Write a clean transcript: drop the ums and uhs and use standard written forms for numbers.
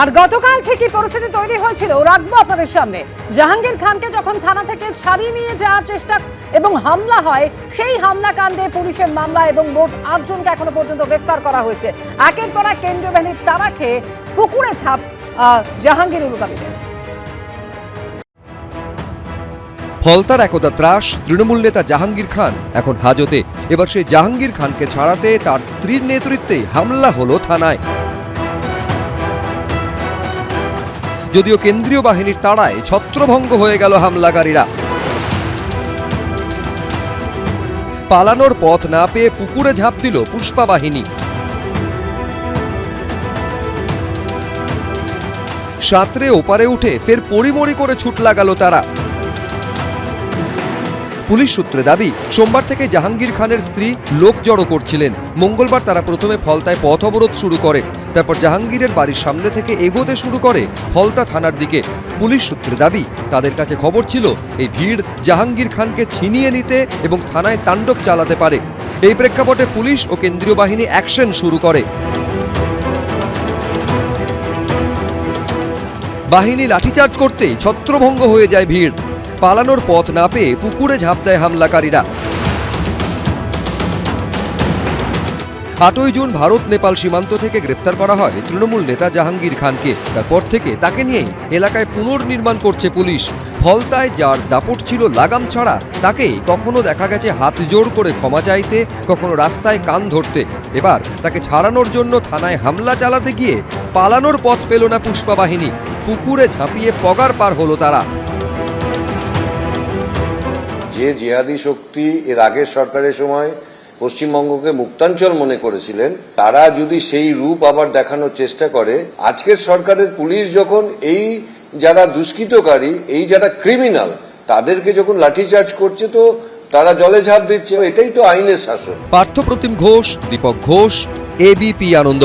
আর গতকাল থেকে পরিস্থিতি তৈরি হয়েছিল রাখবো আপনাদের সামনে। জাহাঙ্গীর খানকে যখন থানা থেকে ছাড়িয়ে নিয়ে যাওয়ার চেষ্টা এবং হামলা হয়, সেই হামলাকাণ্ডে পুলিশের মামলা এবং মোট 8 জনকে এখনো পর্যন্ত গ্রেফতার করা হয়েছে। একের পর এক কেন্দ্রীয় বাহিনীর তাড়া খেয়ে পুকুরে ছাপ জাহাঙ্গীর অনুগামীদের। ফলতার একদা ত্রাস তৃণমূল নেতা জাহাঙ্গীর খান এখন হাজতে। এবার সেই জাহাঙ্গীর খানকে ছাড়াতে তার স্ত্রীর নেতৃত্বে হামলা হলো থানায়। যদিও কেন্দ্রীয় বাহিনীর তাড়ায় ছত্রভঙ্গ হয়ে গেল হামলাকারীরা। পালানোর পথ না পেয়ে পুকুরে ঝাঁপ দিল পুষ্পা বাহিনী। সাঁতরে ওপারে উঠে ফের পরিমরি করে ছুট লাগালো তারা। পুলিশ সূত্রে দাবি, সোমবার থেকে জাহাঙ্গীর খানের স্ত্রী লোক জড়ো করছিলেন। মঙ্গলবার তারা প্রথমে ফলতায় পথ অবরোধ শুরু করে, তারপর জাহাঙ্গীরের বাড়ির সামনে থেকে এগোতে শুরু করে ফলতা থানার দিকে। পুলিশ সূত্রে দাবি, তাদের কাছে খবর ছিল এই ভিড় জাহাঙ্গীর খানকে ছিনিয়ে নিতে এবং থানায় তাণ্ডব চালাতে পারে। এই প্রেক্ষাপটে পুলিশ ও কেন্দ্রীয় বাহিনী অ্যাকশন শুরু করে। বাহিনী লাঠিচার্জ করতেই ছত্রভঙ্গ হয়ে যায় ভিড়। পালানোর পথ না পেয়ে পুকুরে ঝাঁপ দেয় হামলাকারীরা। 8ই জুন ভারত নেপাল সীমান্ত থেকে গ্রেফতার করা হয় তৃণমূল নেতা জাহাঙ্গীর খানকে। তারপর থেকে তাকে নিয়েই এলাকায় পুনর্নির্মাণ করছে পুলিশ। ফলতায় যার দাপট ছিল লাগাম ছাড়া, তাকে কখনো দেখা গেছে হাত জোড় করে ক্ষমা চাইতে, কখনো রাস্তায় কান ধরতে। এবার তাকে ছাড়ানোর জন্য থানায় হামলা চালাতে গিয়ে পালানোর পথ পেল না পুষ্পা বাহিনী। পুকুরে ঝাঁপিয়ে পগার পার হলো তারা। যে জিহাদি শক্তি এর আগের সরকারের সময় পশ্চিমবঙ্গকে মুক্তাঞ্চল মনে করেছিলেন, তারা যদি সেই রূপ আবার দেখানোর চেষ্টা করে, আজকের সরকারের পুলিশ যখন এই যারা দুষ্কৃতকারী, এই যারা ক্রিমিনাল, তাদেরকে যখন লাঠিচার্জ করছে, তো তারা জলে ঝাঁপ দিচ্ছে। এটাই তো আইনের শাসন। পার্থপ্রতিম ঘোষ, দীপক ঘোষ, এবিপি আনন্দ।